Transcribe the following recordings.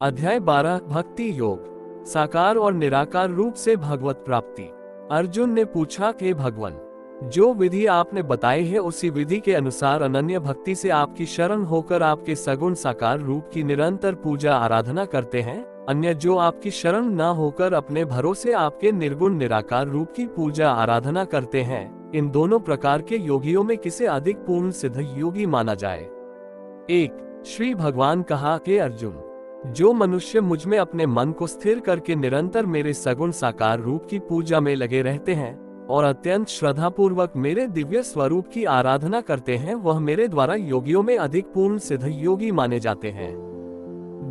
अध्याय 12 भक्ति योग। साकार और निराकार रूप से भगवत प्राप्ति। अर्जुन ने पूछा कि भगवान, जो विधि आपने बताई है उसी विधि के अनुसार अनन्य भक्ति से आपकी शरण होकर आपके सगुण साकार रूप की निरंतर पूजा आराधना करते हैं, अन्य जो आपकी शरण न होकर अपने भरोसे आपके निर्गुण निराकार रूप की पूजा आराधना करते हैं, इन दोनों प्रकार के योगियों में किसे अधिक पूर्ण सिद्ध योगी माना जाए। एक श्री भगवान कहा कि अर्जुन, जो मनुष्य मुझ में अपने मन को स्थिर करके निरंतर मेरे सगुण साकार रूप की पूजा में लगे रहते हैं और अत्यंत श्रद्धा पूर्वक मेरे दिव्य स्वरूप की आराधना करते हैं, वह मेरे द्वारा योगियों में अधिक पूर्ण सिद्ध योगी माने जाते हैं।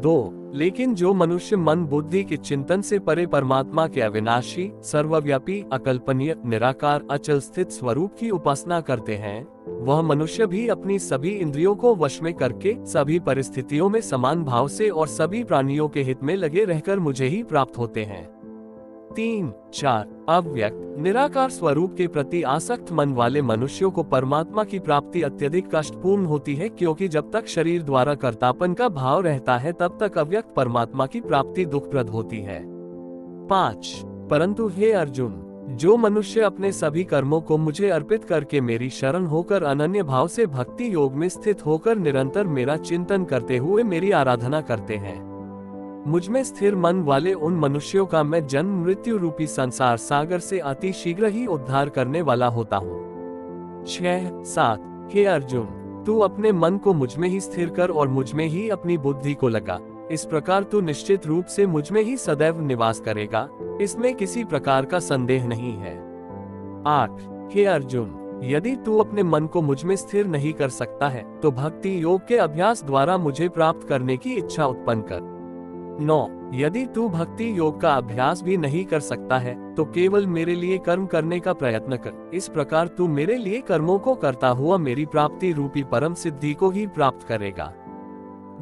2 लेकिन जो मनुष्य मन बुद्धि के चिंतन से परे परमात्मा के अविनाशी, सर्वव्यापी, अकल्पनीय, निराकार, अचल स्थित स्वरूप की उपासना करते हैं, वह मनुष्य भी अपनी सभी इंद्रियों को वश में करके सभी परिस्थितियों में समान भाव से और सभी प्राणियों के हित में लगे रहकर मुझे ही प्राप्त होते हैं। 3-4 अव्यक्त निराकार स्वरूप के प्रति आसक्त मन वाले मनुष्यों को परमात्मा की प्राप्ति अत्यधिक कष्टपूर्ण होती है, क्योंकि जब तक शरीर द्वारा कर्तापन का भाव रहता है तब तक अव्यक्त परमात्मा की प्राप्ति दुखप्रद होती है। 5 परंतु हे अर्जुन, जो मनुष्य अपने सभी कर्मों को मुझे अर्पित करके मेरी शरण होकर अनन्य भाव से भक्ति योग में स्थित होकर निरंतर मेरा चिंतन करते हुए मेरी आराधना करते हैं, मुझ में स्थिर मन वाले उन मनुष्यों का मैं जन्म मृत्यु रूपी संसार सागर से अति शीघ्र ही उद्धार करने वाला होता हूँ। 6-7 हे अर्जुन, तू अपने मन को मुझ में ही स्थिर कर और मुझ में ही अपनी बुद्धि को लगा, इस प्रकार तू निश्चित रूप से मुझ में ही सदैव निवास करेगा, इसमें किसी प्रकार का संदेह नहीं है। 8 हे अर्जुन, यदि तू अपने मन को मुझ में स्थिर नहीं कर सकता है तो भक्ति योग के अभ्यास द्वारा मुझे प्राप्त करने की इच्छा उत्पन्न कर। 9 यदि तू भक्ति योग का अभ्यास भी नहीं कर सकता है तो केवल मेरे लिए कर्म करने का प्रयत्न कर, इस प्रकार तू मेरे लिए कर्मों को करता हुआ मेरी प्राप्ति रूपी परम सिद्धि को ही प्राप्त करेगा।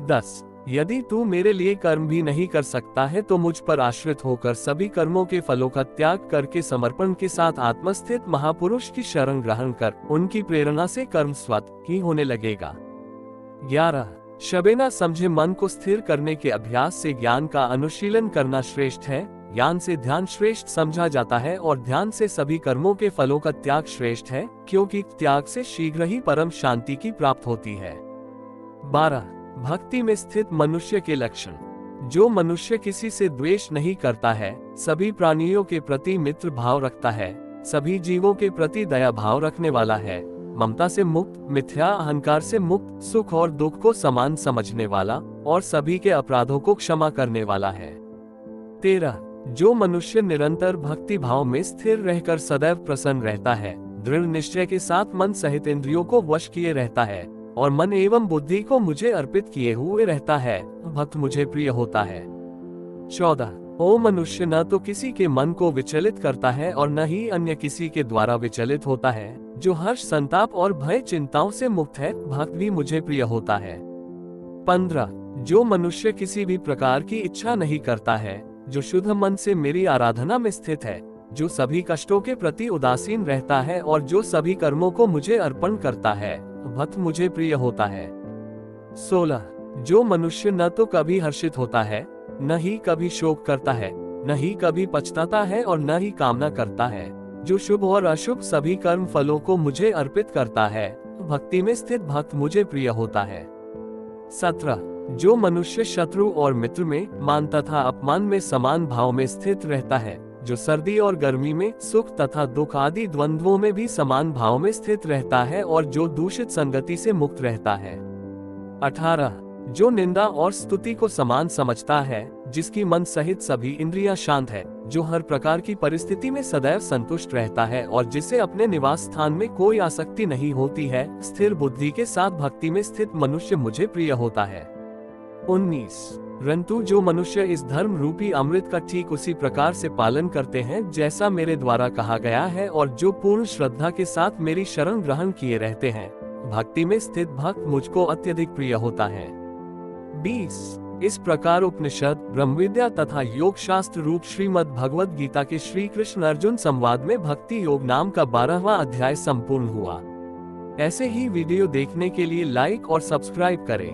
10 यदि तू मेरे लिए कर्म भी नहीं कर सकता है तो मुझ पर आश्रित होकर सभी कर्मों के फलों का त्याग करके समर्पण के साथ आत्मस्थित महापुरुष की शरण ग्रहण कर उनकी प्रेरणा से कर्म स्वतः ही होने लगेगा। 11 शबेना समझे मन को स्थिर करने के अभ्यास से ज्ञान का अनुशीलन करना श्रेष्ठ है, ज्ञान से ध्यान श्रेष्ठ समझा जाता है और ध्यान से सभी कर्मों के फलों का त्याग श्रेष्ठ है, क्योंकि त्याग से शीघ्र ही परम शांति की प्राप्त होती है। 12 भक्ति में स्थित मनुष्य के लक्षण। जो मनुष्य किसी से द्वेष नहीं करता है, सभी प्राणियों के प्रति मित्र भाव रखता है, सभी जीवों के प्रति दया भाव रखने वाला है, ममता से मुक्त, मिथ्या अहंकार से मुक्त, सुख और दुख को समान समझने वाला और सभी के अपराधों को क्षमा करने वाला है। 13 जो मनुष्य निरंतर भक्ति भाव में स्थिर रहकर सदैव प्रसन्न रहता है, दृढ़ निश्चय के साथ मन सहित इंद्रियों को वश किए रहता है और मन एवं बुद्धि को मुझे अर्पित किए हुए रहता है, भक्त मुझे प्रिय होता है। 14 ओ मनुष्य, न तो किसी के मन को विचलित करता है और न ही अन्य किसी के द्वारा विचलित होता है, जो हर्ष संताप और भय चिंताओं से मुक्त है, भक्त भी मुझे प्रिय होता है। 15 जो मनुष्य किसी भी प्रकार की इच्छा नहीं करता है, जो शुद्ध मन से मेरी आराधना में स्थित है, जो सभी कष्टों के प्रति उदासीन रहता है और जो सभी कर्मों को मुझे अर्पण करता है, भक्त मुझे प्रिय होता है। 16 जो मनुष्य न तो कभी हर्षित होता है, न ही कभी शोक करता है, न ही कभी पछताता है और न ही कामना करता है, जो शुभ और अशुभ सभी कर्म फलों को मुझे अर्पित करता है, भक्ति में स्थित भक्त मुझे प्रिय होता है। 17 जो मनुष्य शत्रु और मित्र में, मान तथा अपमान में समान भाव में स्थित रहता है, जो सर्दी और गर्मी में, सुख तथा दुख आदि द्वंद्वों में भी समान भाव में स्थित रहता है और जो दूषित संगति से मुक्त रहता है। 18 जो निंदा और स्तुति को समान समझता है, जिसकी मन सहित सभी इंद्रियां शांत है, जो हर प्रकार की परिस्थिति में सदैव संतुष्ट रहता है और जिसे अपने निवास स्थान में कोई आसक्ति नहीं होती है, स्थिर बुद्धि के साथ भक्ति में स्थित मनुष्य मुझे प्रिय होता है। 19 परंतु जो मनुष्य इस धर्म रूपी अमृत का ठीक उसी प्रकार से पालन करते हैं जैसा मेरे द्वारा कहा गया है और जो पूर्ण श्रद्धा के साथ मेरी शरण ग्रहण किए रहते हैं, भक्ति में स्थित भक्त मुझको अत्यधिक प्रिय होता है। 20 इस प्रकार उपनिषद, ब्रह्म विद्या तथा योग शास्त्र रूप श्रीमद् भगवद गीता के श्री कृष्ण अर्जुन संवाद में भक्ति योग नाम का 12वां अध्याय संपूर्ण हुआ। ऐसे ही वीडियो देखने के लिए लाइक और सब्सक्राइब करें।